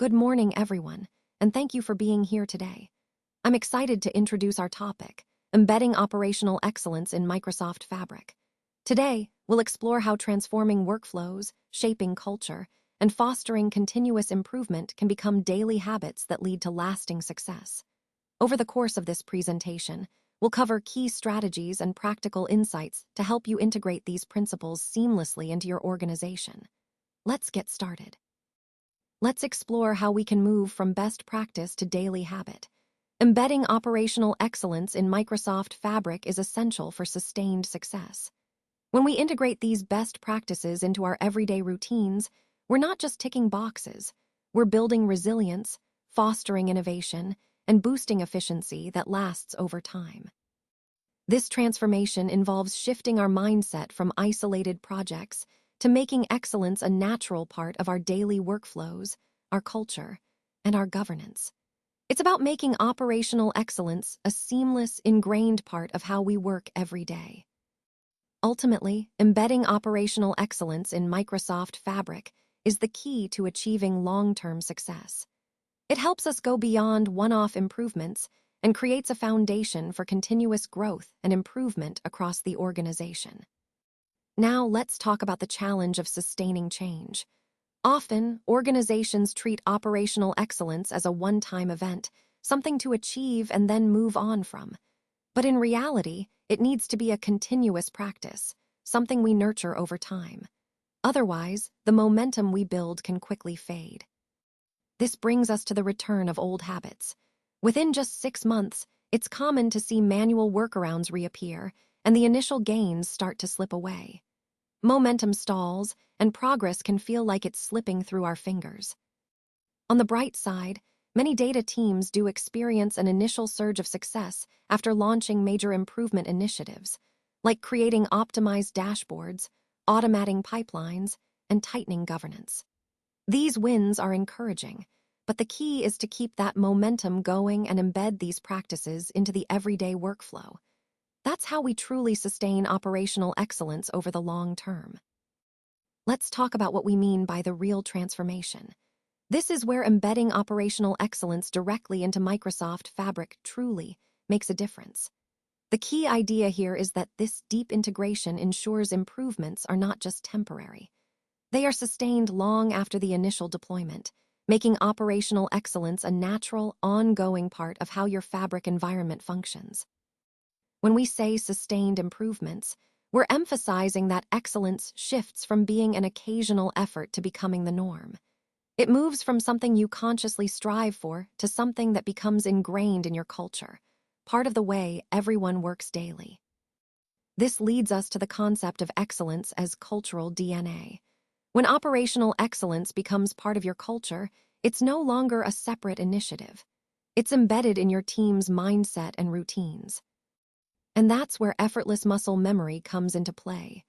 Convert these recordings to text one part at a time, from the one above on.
Good morning, everyone, and thank you for being here today. I'm excited to introduce our topic, Embedding Operational Excellence in Microsoft Fabric. Today, we'll explore how transforming workflows, shaping culture, and fostering continuous improvement can become daily habits that lead to lasting success. Over the course of this presentation, we'll cover key strategies and practical insights to help you integrate these principles seamlessly into your organization. Let's get started. Let's explore how we can move from best practice to daily habit. Embedding operational excellence in Microsoft Fabric is essential for sustained success. When we integrate these best practices into our everyday routines, we're not just ticking boxes, we're building resilience, fostering innovation, and boosting efficiency that lasts over time. This transformation involves shifting our mindset from isolated projects to making excellence a natural part of our daily workflows, our culture, and our governance. It's about making operational excellence a seamless, ingrained part of how we work every day. Ultimately, embedding operational excellence in Microsoft Fabric is the key to achieving long-term success. It helps us go beyond one-off improvements and creates a foundation for continuous growth and improvement across the organization. Now let's talk about the challenge of sustaining change. Often, organizations treat operational excellence as a one-time event, something to achieve and then move on from. But in reality, it needs to be a continuous practice, something we nurture over time. Otherwise, the momentum we build can quickly fade. This brings us to the return of old habits. Within just 6 months, it's common to see manual workarounds reappear, and the initial gains start to slip away. Momentum stalls, and progress can feel like it's slipping through our fingers. On the bright side, many data teams do experience an initial surge of success after launching major improvement initiatives, like creating optimized dashboards, automating pipelines, and tightening governance. These wins are encouraging, but the key is to keep that momentum going and embed these practices into the everyday workflow. That's how we truly sustain operational excellence over the long term. Let's talk about what we mean by the real transformation. This is where embedding operational excellence directly into Microsoft Fabric truly makes a difference. The key idea here is that this deep integration ensures improvements are not just temporary. They are sustained long after the initial deployment, making operational excellence a natural, ongoing part of how your Fabric environment functions. When we say sustained improvements, we're emphasizing that excellence shifts from being an occasional effort to becoming the norm. It moves from something you consciously strive for to something that becomes ingrained in your culture, part of the way everyone works daily. This leads us to the concept of excellence as cultural DNA. When operational excellence becomes part of your culture, it's no longer a separate initiative. It's embedded in your team's mindset and routines. And that's where effortless muscle memory comes into play.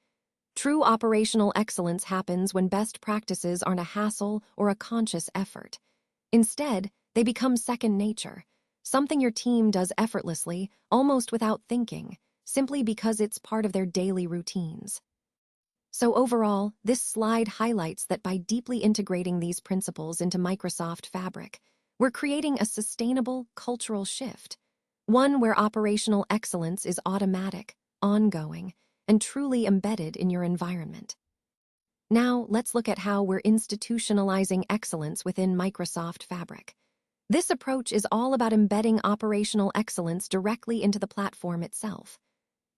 True operational excellence happens when best practices aren't a hassle or a conscious effort. Instead, they become second nature, something your team does effortlessly, almost without thinking, simply because it's part of their daily routines. So overall, this slide highlights that by deeply integrating these principles into Microsoft Fabric, we're creating a sustainable cultural shift. One where operational excellence is automatic, ongoing, and truly embedded in your environment. Now, let's look at how we're institutionalizing excellence within Microsoft Fabric. This approach is all about embedding operational excellence directly into the platform itself.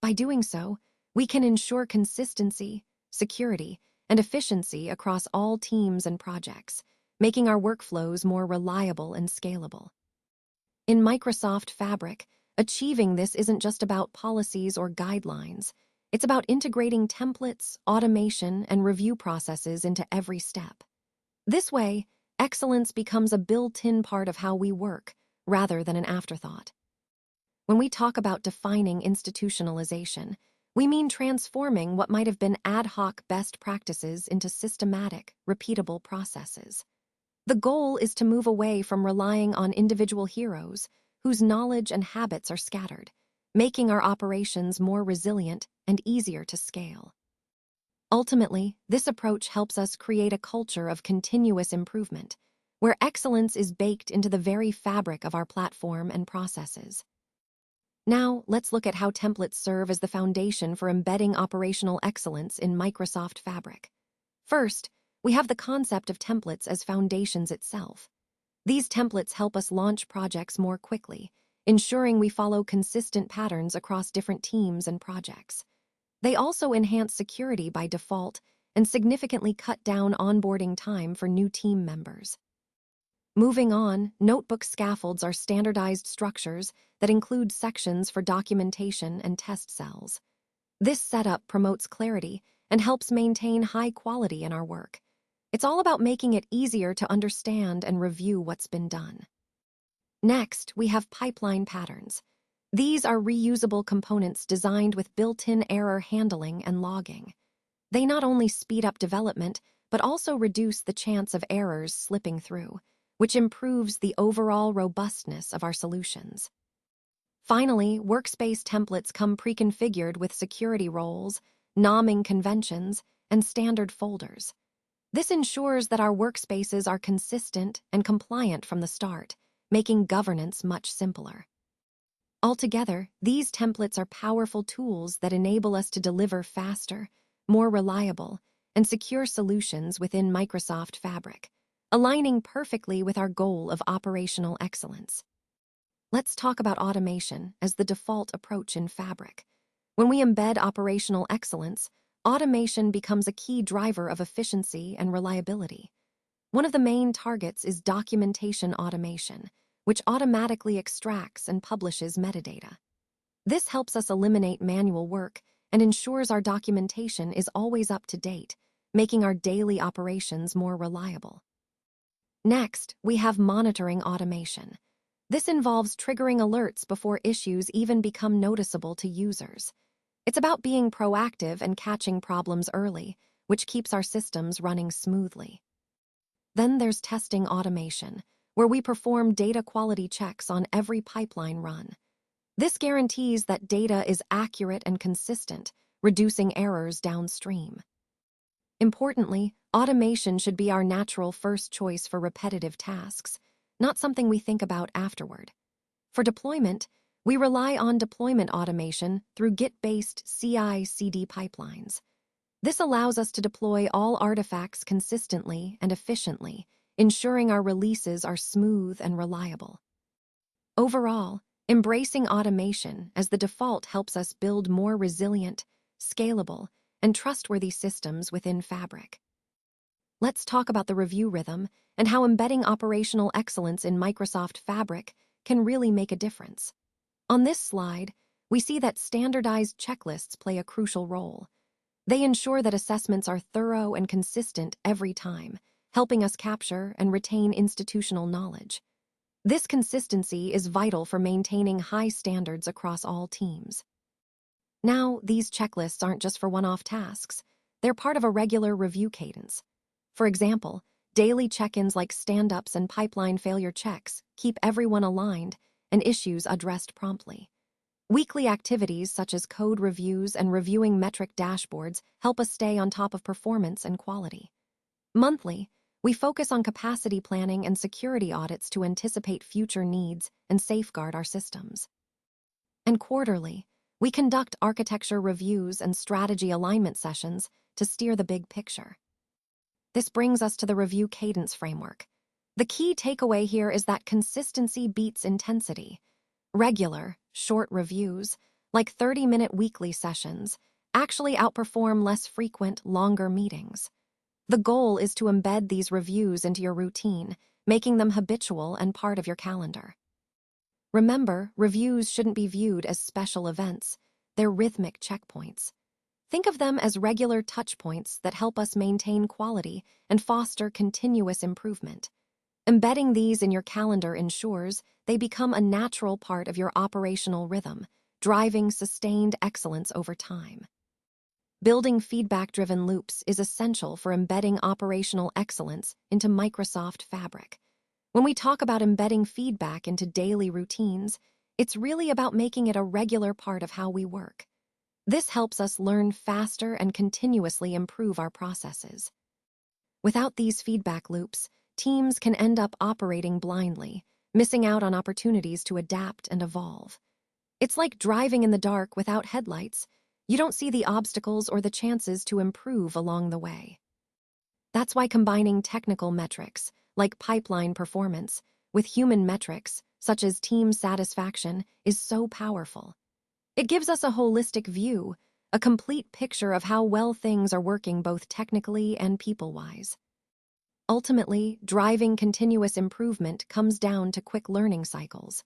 By doing so, we can ensure consistency, security, and efficiency across all teams and projects, making our workflows more reliable and scalable. In Microsoft Fabric, achieving this isn't just about policies or guidelines. It's about integrating templates, automation, and review processes into every step. This way, excellence becomes a built-in part of how we work, rather than an afterthought. When we talk about defining institutionalization, we mean transforming what might have been ad hoc best practices into systematic, repeatable processes. The goal is to move away from relying on individual heroes whose knowledge and habits are scattered, making our operations more resilient and easier to scale. Ultimately, this approach helps us create a culture of continuous improvement, where excellence is baked into the very fabric of our platform and processes. Now, let's look at how templates serve as the foundation for embedding operational excellence in Microsoft Fabric. First, we have the concept of templates as foundations itself. These templates help us launch projects more quickly, ensuring we follow consistent patterns across different teams and projects. They also enhance security by default and significantly cut down onboarding time for new team members. Moving on, notebook scaffolds are standardized structures that include sections for documentation and test cells. This setup promotes clarity and helps maintain high quality in our work. It's all about making it easier to understand and review what's been done. Next, we have pipeline patterns. These are reusable components designed with built-in error handling and logging. They not only speed up development, but also reduce the chance of errors slipping through, which improves the overall robustness of our solutions. Finally, workspace templates come pre-configured with security roles, naming conventions, and standard folders. This ensures that our workspaces are consistent and compliant from the start, making governance much simpler. Altogether, these templates are powerful tools that enable us to deliver faster, more reliable, and secure solutions within Microsoft Fabric, aligning perfectly with our goal of operational excellence. Let's talk about automation as the default approach in Fabric. When we embed operational excellence, automation becomes a key driver of efficiency and reliability. One of the main targets is documentation automation, which automatically extracts and publishes metadata. This helps us eliminate manual work and ensures our documentation is always up to date, making our daily operations more reliable. Next, we have monitoring automation. This involves triggering alerts before issues even become noticeable to users. It's about being proactive and catching problems early, which keeps our systems running smoothly. Then there's testing automation, where we perform data quality checks on every pipeline run. This guarantees that data is accurate and consistent, reducing errors downstream. Importantly, automation should be our natural first choice for repetitive tasks, not something we think about afterward. For deployment, we rely on deployment automation through Git-based CI/CD pipelines. This allows us to deploy all artifacts consistently and efficiently, ensuring our releases are smooth and reliable. Overall, embracing automation as the default helps us build more resilient, scalable, and trustworthy systems within Fabric. Let's talk about the review rhythm and how embedding operational excellence in Microsoft Fabric can really make a difference. On this slide, we see that standardized checklists play a crucial role. They ensure that assessments are thorough and consistent every time, helping us capture and retain institutional knowledge. This consistency is vital for maintaining high standards across all teams. Now, these checklists aren't just for one-off tasks. They're part of a regular review cadence. For example, daily check-ins like stand-ups and pipeline failure checks keep everyone aligned and issues addressed promptly. Weekly activities such as code reviews and reviewing metric dashboards help us stay on top of performance and quality. Monthly, we focus on capacity planning and security audits to anticipate future needs and safeguard our systems. And quarterly, we conduct architecture reviews and strategy alignment sessions to steer the big picture. This brings us to the review cadence framework. The key takeaway here is that consistency beats intensity. Regular, short reviews, like 30-minute weekly sessions, actually outperform less frequent, longer meetings. The goal is to embed these reviews into your routine, making them habitual and part of your calendar. Remember, reviews shouldn't be viewed as special events. They're rhythmic checkpoints. Think of them as regular touchpoints that help us maintain quality and foster continuous improvement. Embedding these in your calendar ensures they become a natural part of your operational rhythm, driving sustained excellence over time. Building feedback-driven loops is essential for embedding operational excellence into Microsoft Fabric. When we talk about embedding feedback into daily routines, it's really about making it a regular part of how we work. This helps us learn faster and continuously improve our processes. Without these feedback loops, teams can end up operating blindly, missing out on opportunities to adapt and evolve. It's like driving in the dark without headlights. You don't see the obstacles or the chances to improve along the way. That's why combining technical metrics, like pipeline performance, with human metrics, such as team satisfaction, is so powerful. It gives us a holistic view, a complete picture of how well things are working both technically and people-wise. Ultimately, driving continuous improvement comes down to quick learning cycles.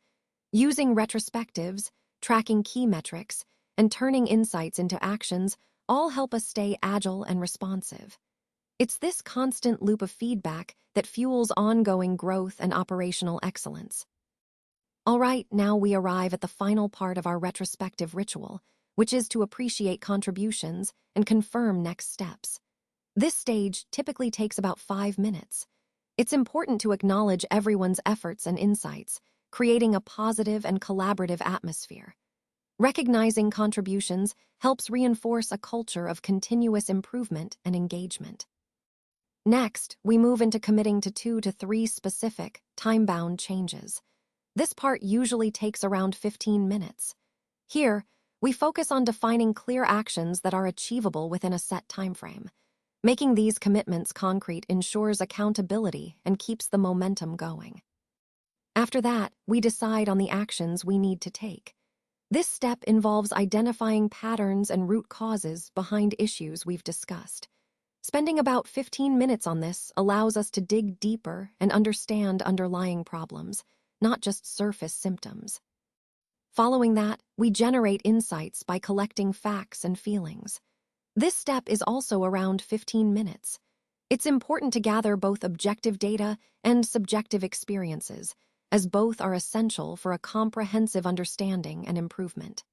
Using retrospectives, tracking key metrics, and turning insights into actions all help us stay agile and responsive. It's this constant loop of feedback that fuels ongoing growth and operational excellence. All right, now we arrive at the final part of our retrospective ritual, which is to appreciate contributions and confirm next steps. This stage typically takes about 5 minutes. It's important to acknowledge everyone's efforts and insights, creating a positive and collaborative atmosphere. Recognizing contributions helps reinforce a culture of continuous improvement and engagement. Next, we move into committing to 2 to 3 specific, time-bound changes. This part usually takes around 15 minutes. Here, we focus on defining clear actions that are achievable within a set timeframe. Making these commitments concrete ensures accountability and keeps the momentum going. After that, we decide on the actions we need to take. This step involves identifying patterns and root causes behind issues we've discussed. Spending about 15 minutes on this allows us to dig deeper and understand underlying problems, not just surface symptoms. Following that, we generate insights by collecting facts and feelings. This step is also around 15 minutes. It's important to gather both objective data and subjective experiences, as both are essential for a comprehensive understanding and improvement.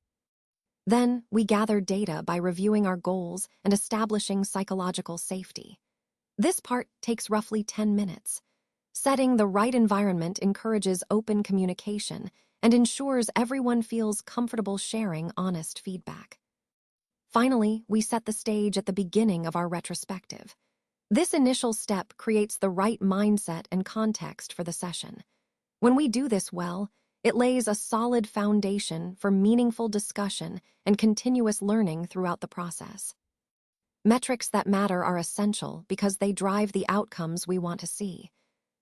Then, we gather data by reviewing our goals and establishing psychological safety. This part takes roughly 10 minutes. Setting the right environment encourages open communication and ensures everyone feels comfortable sharing honest feedback. Finally, we set the stage at the beginning of our retrospective. This initial step creates the right mindset and context for the session. When we do this well, it lays a solid foundation for meaningful discussion and continuous learning throughout the process. Metrics that matter are essential because they drive the outcomes we want to see.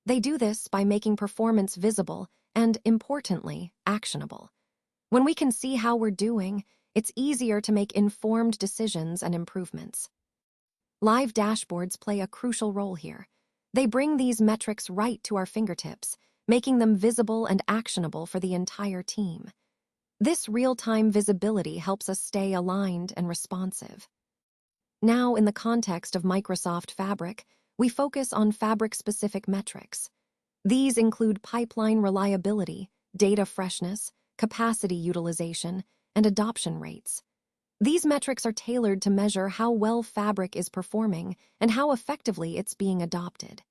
They do this by making performance visible and, importantly, actionable. When we can see how we're doing, it's easier to make informed decisions and improvements. Live dashboards play a crucial role here. They bring these metrics right to our fingertips, making them visible and actionable for the entire team. This real-time visibility helps us stay aligned and responsive. Now, in the context of Microsoft Fabric, we focus on Fabric-specific metrics. These include pipeline reliability, data freshness, capacity utilization, and adoption rates. These metrics are tailored to measure how well Fabric is performing and how effectively it's being adopted.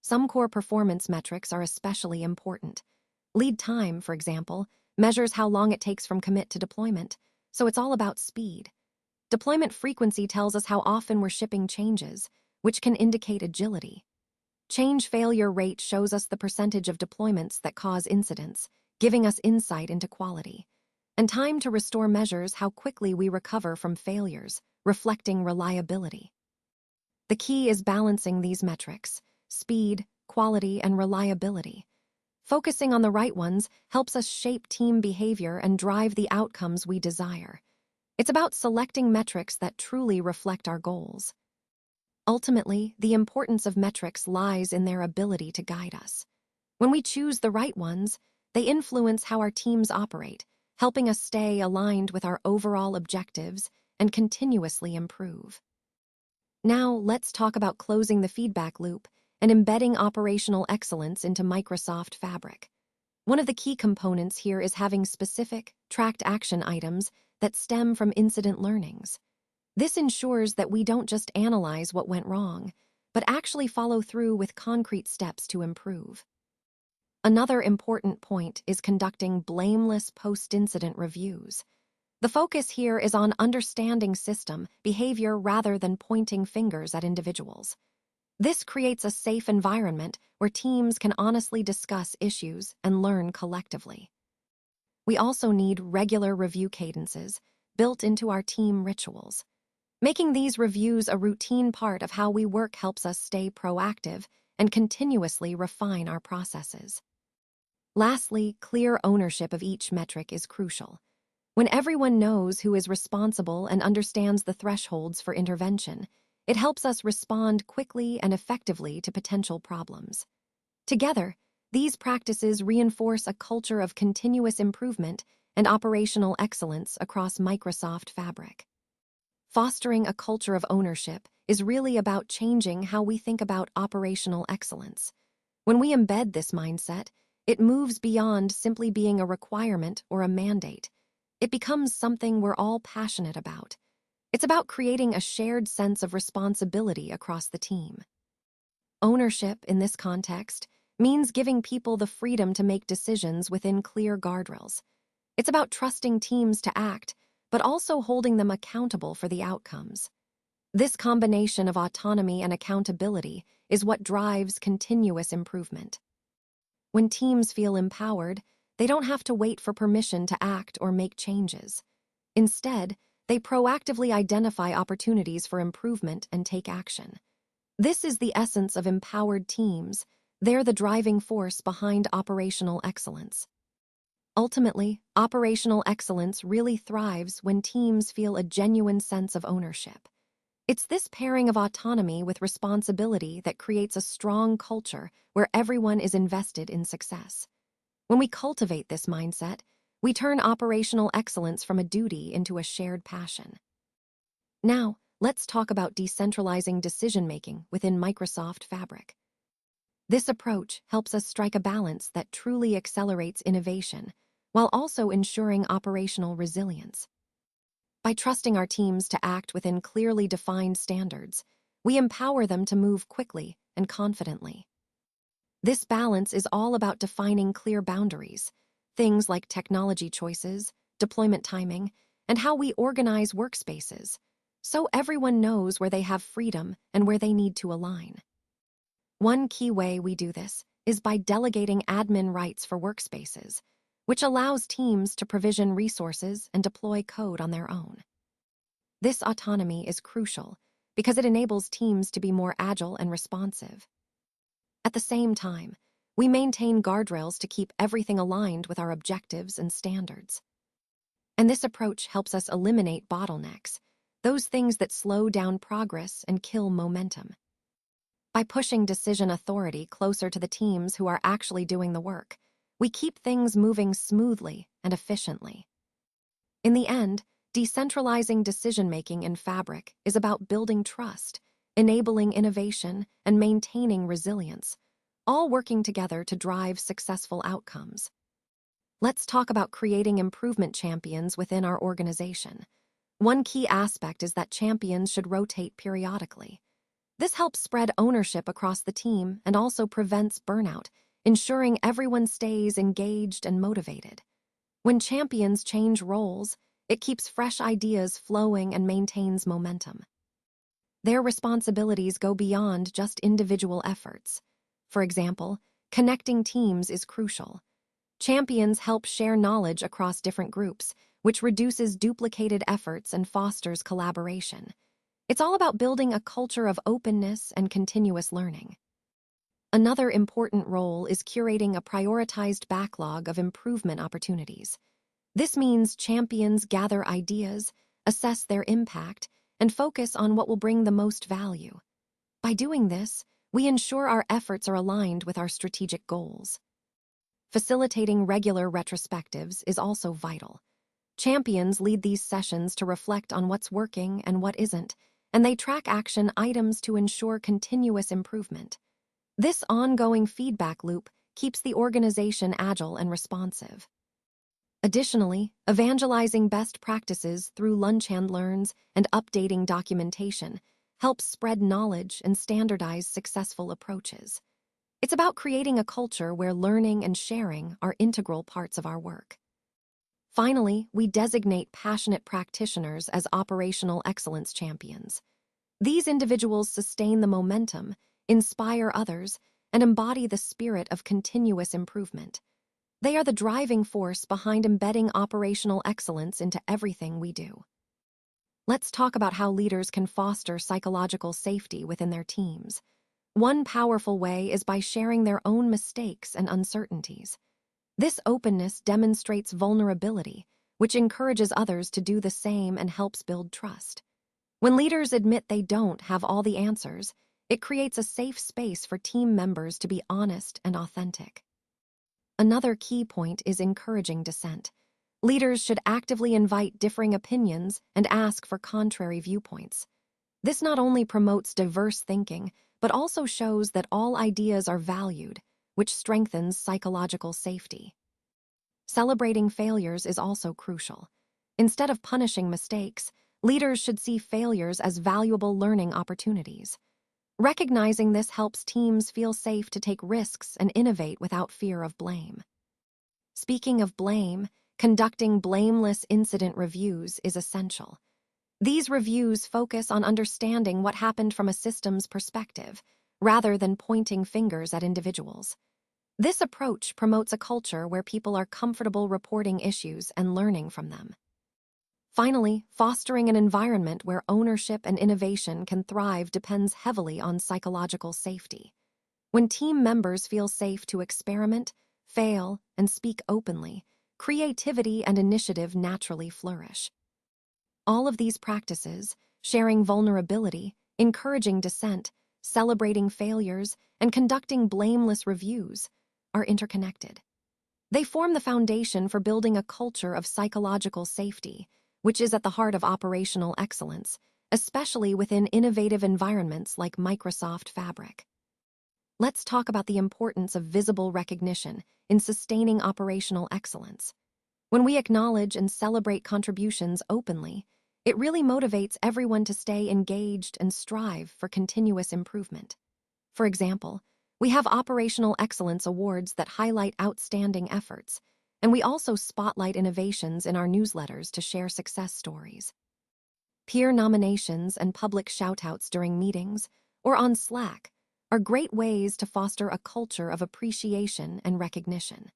Some core performance metrics are especially important. Lead time, for example, measures how long it takes from commit to deployment, so it's all about speed. Deployment frequency tells us how often we're shipping changes, which can indicate agility. Change failure rate shows us the percentage of deployments that cause incidents, giving us insight into quality. And time to restore measures how quickly we recover from failures, reflecting reliability. The key is balancing these metrics: speed, quality, and reliability. Focusing on the right ones helps us shape team behavior and drive the outcomes we desire. It's about selecting metrics that truly reflect our goals. Ultimately, the importance of metrics lies in their ability to guide us. When we choose the right ones, they influence how our teams operate, helping us stay aligned with our overall objectives and continuously improve. Now, let's talk about closing the feedback loop and embedding operational excellence into Microsoft Fabric. One of the key components here is having specific, tracked action items that stem from incident learnings. This ensures that we don't just analyze what went wrong, but actually follow through with concrete steps to improve. Another important point is conducting blameless post-incident reviews. The focus here is on understanding system behavior rather than pointing fingers at individuals. This creates a safe environment where teams can honestly discuss issues and learn collectively. We also need regular review cadences built into our team rituals. Making these reviews a routine part of how we work helps us stay proactive and continuously refine our processes. Lastly, clear ownership of each metric is crucial. When everyone knows who is responsible and understands the thresholds for intervention, it helps us respond quickly and effectively to potential problems. Together, these practices reinforce a culture of continuous improvement and operational excellence across Microsoft Fabric. Fostering a culture of ownership is really about changing how we think about operational excellence. When we embed this mindset, it moves beyond simply being a requirement or a mandate. It becomes something we're all passionate about. It's about creating a shared sense of responsibility across the team. Ownership, in this context, means giving people the freedom to make decisions within clear guardrails. It's about trusting teams to act, but also holding them accountable for the outcomes. This combination of autonomy and accountability is what drives continuous improvement. When teams feel empowered, they don't have to wait for permission to act or make changes. Instead, they proactively identify opportunities for improvement and take action. This is the essence of empowered teams. They're the driving force behind operational excellence. Ultimately, operational excellence really thrives when teams feel a genuine sense of ownership. It's this pairing of autonomy with responsibility that creates a strong culture where everyone is invested in success. When we cultivate this mindset, we turn operational excellence from a duty into a shared passion. Now, let's talk about decentralizing decision-making within Microsoft Fabric. This approach helps us strike a balance that truly accelerates innovation, while also ensuring operational resilience. By trusting our teams to act within clearly defined standards, we empower them to move quickly and confidently. This balance is all about defining clear boundaries, things like technology choices, deployment timing, and how we organize workspaces, so everyone knows where they have freedom and where they need to align. One key way we do this is by delegating admin rights for workspaces, which allows teams to provision resources and deploy code on their own. This autonomy is crucial because it enables teams to be more agile and responsive. At the same time, we maintain guardrails to keep everything aligned with our objectives and standards. And this approach helps us eliminate bottlenecks, those things that slow down progress and kill momentum. By pushing decision authority closer to the teams who are actually doing the work, we keep things moving smoothly and efficiently. In the end, decentralizing decision-making in Fabric is about building trust, enabling innovation, and maintaining resilience, all working together to drive successful outcomes. Let's talk about creating improvement champions within our organization. One key aspect is that champions should rotate periodically. This helps spread ownership across the team and also prevents burnout, ensuring everyone stays engaged and motivated. When champions change roles, it keeps fresh ideas flowing and maintains momentum. Their responsibilities go beyond just individual efforts. For example, connecting teams is crucial. Champions help share knowledge across different groups, which reduces duplicated efforts and fosters collaboration. It's all about building a culture of openness and continuous learning. Another important role is curating a prioritized backlog of improvement opportunities. This means champions gather ideas, assess their impact, and focus on what will bring the most value. By doing this, we ensure our efforts are aligned with our strategic goals. Facilitating regular retrospectives is also vital. Champions lead these sessions to reflect on what's working and what isn't, and they track action items to ensure continuous improvement. This ongoing feedback loop keeps the organization agile and responsive. Additionally, evangelizing best practices through lunch and learns and updating documentation helps spread knowledge and standardize successful approaches. It's about creating a culture where learning and sharing are integral parts of our work. Finally, we designate passionate practitioners as operational excellence champions. These individuals sustain the momentum, inspire others, and embody the spirit of continuous improvement. They are the driving force behind embedding operational excellence into everything we do. Let's talk about how leaders can foster psychological safety within their teams. One powerful way is by sharing their own mistakes and uncertainties. This openness demonstrates vulnerability, which encourages others to do the same and helps build trust. When leaders admit they don't have all the answers, it creates a safe space for team members to be honest and authentic. Another key point is encouraging dissent. Leaders should actively invite differing opinions and ask for contrary viewpoints. This not only promotes diverse thinking, but also shows that all ideas are valued, which strengthens psychological safety. Celebrating failures is also crucial. Instead of punishing mistakes, leaders should see failures as valuable learning opportunities. Recognizing this helps teams feel safe to take risks and innovate without fear of blame. Speaking of blame, conducting blameless incident reviews is essential. These reviews focus on understanding what happened from a system's perspective, rather than pointing fingers at individuals. This approach promotes a culture where people are comfortable reporting issues and learning from them. Finally, fostering an environment where ownership and innovation can thrive depends heavily on psychological safety. When team members feel safe to experiment, fail, and speak openly, creativity and initiative naturally flourish. All of these practices, sharing vulnerability, encouraging dissent, celebrating failures, and conducting blameless reviews, are interconnected. They form the foundation for building a culture of psychological safety, which is at the heart of operational excellence, especially within innovative environments like Microsoft Fabric. Let's talk about the importance of visible recognition in sustaining operational excellence. When we acknowledge and celebrate contributions openly, it really motivates everyone to stay engaged and strive for continuous improvement. For example, we have operational excellence awards that highlight outstanding efforts, and we also spotlight innovations in our newsletters to share success stories. Peer nominations and public shoutouts during meetings or on Slack are great ways to foster a culture of appreciation and recognition.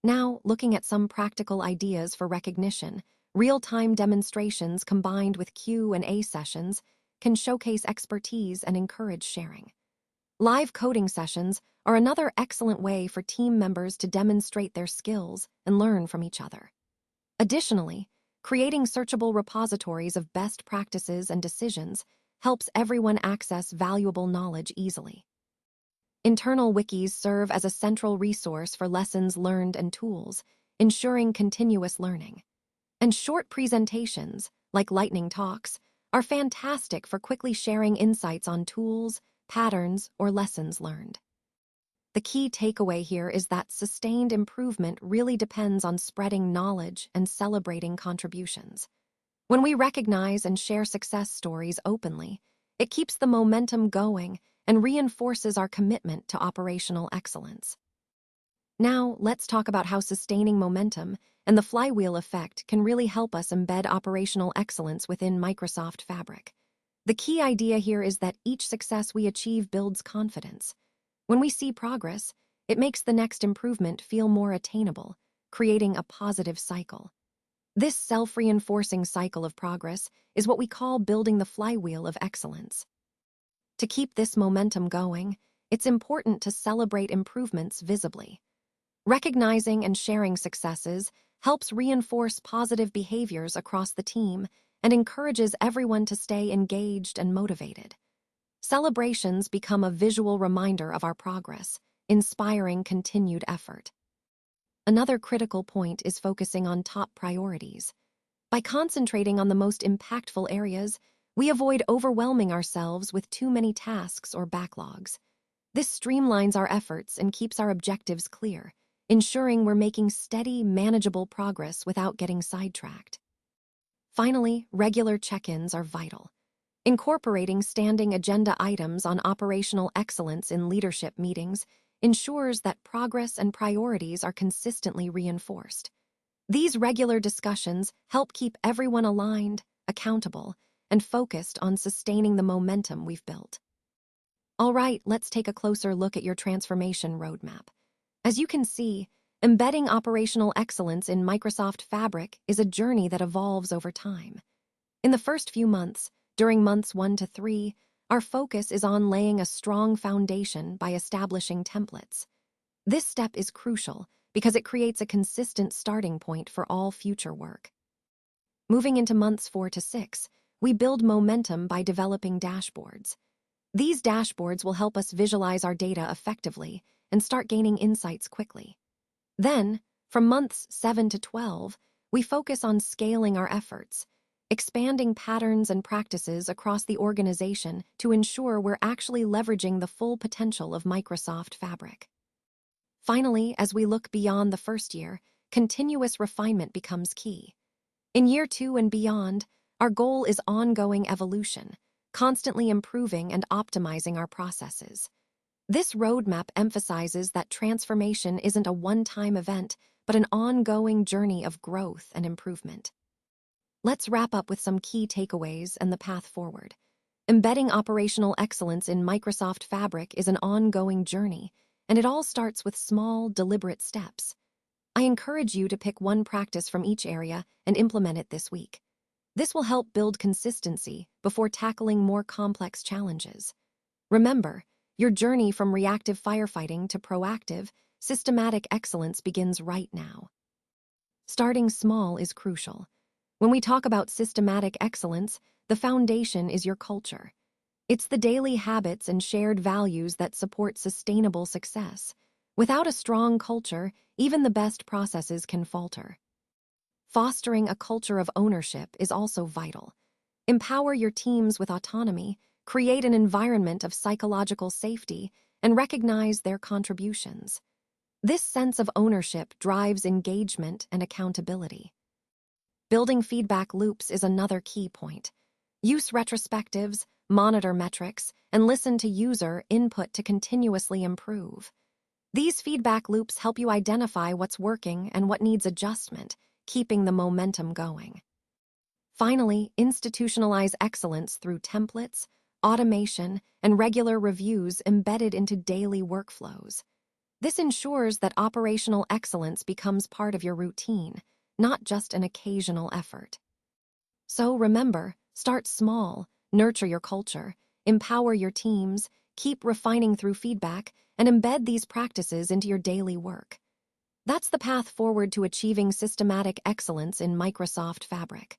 Now, looking at some practical ideas for recognition, real-time demonstrations combined with Q&A sessions can showcase expertise and encourage sharing. Live coding sessions are another excellent way for team members to demonstrate their skills and learn from each other. Additionally, creating searchable repositories of best practices and decisions helps everyone access valuable knowledge easily. Internal wikis serve as a central resource for lessons learned and tools, ensuring continuous learning. And short presentations, like lightning talks, are fantastic for quickly sharing insights on tools, patterns, or lessons learned. The key takeaway here is that sustained improvement really depends on spreading knowledge and celebrating contributions. When we recognize and share success stories openly, it keeps the momentum going and reinforces our commitment to operational excellence. Now, let's talk about how sustaining momentum and the flywheel effect can really help us embed operational excellence within Microsoft Fabric. The key idea here is that each success we achieve builds confidence. When we see progress, it makes the next improvement feel more attainable, creating a positive cycle. This self-reinforcing cycle of progress is what we call building the flywheel of excellence. To keep this momentum going, it's important to celebrate improvements visibly. Recognizing and sharing successes helps reinforce positive behaviors across the team and encourages everyone to stay engaged and motivated. Celebrations become a visual reminder of our progress, inspiring continued effort. Another critical point is focusing on top priorities. By concentrating on the most impactful areas, we avoid overwhelming ourselves with too many tasks or backlogs. This streamlines our efforts and keeps our objectives clear, ensuring we're making steady, manageable progress without getting sidetracked. Finally, regular check-ins are vital. Incorporating standing agenda items on operational excellence in leadership meetings ensures that progress and priorities are consistently reinforced. These regular discussions help keep everyone aligned, accountable, and focused on sustaining the momentum we've built. All right, let's take a closer look at your transformation roadmap. As you can see, embedding operational excellence in Microsoft Fabric is a journey that evolves over time. In the first few months, during months 1 to 3, our focus is on laying a strong foundation by establishing templates. This step is crucial because it creates a consistent starting point for all future work. Moving into months 4 to 6, we build momentum by developing dashboards. These dashboards will help us visualize our data effectively and start gaining insights quickly. Then, from months 7 to 12, we focus on scaling our efforts, expanding patterns and practices across the organization to ensure we're actually leveraging the full potential of Microsoft Fabric. Finally, as we look beyond the first year, continuous refinement becomes key. In year 2 and beyond, our goal is ongoing evolution, constantly improving and optimizing our processes. This roadmap emphasizes that transformation isn't a one-time event, but an ongoing journey of growth and improvement. Let's wrap up with some key takeaways and the path forward. Embedding operational excellence in Microsoft Fabric is an ongoing journey, and it all starts with small, deliberate steps. I encourage you to pick one practice from each area and implement it this week. This will help build consistency before tackling more complex challenges. Remember, your journey from reactive firefighting to proactive, systematic excellence begins right now. Starting small is crucial. When we talk about systematic excellence, the foundation is your culture. It's the daily habits and shared values that support sustainable success. Without a strong culture, even the best processes can falter. Fostering a culture of ownership is also vital. Empower your teams with autonomy, create an environment of psychological safety, and recognize their contributions. This sense of ownership drives engagement and accountability. Building feedback loops is another key point. Use retrospectives, monitor metrics, and listen to user input to continuously improve. These feedback loops help you identify what's working and what needs adjustment, keeping the momentum going. Finally, institutionalize excellence through templates, automation, and regular reviews embedded into daily workflows. This ensures that operational excellence becomes part of your routine, not just an occasional effort. So remember, start small, nurture your culture, empower your teams, keep refining through feedback, and embed these practices into your daily work. That's the path forward to achieving systematic excellence in Microsoft Fabric.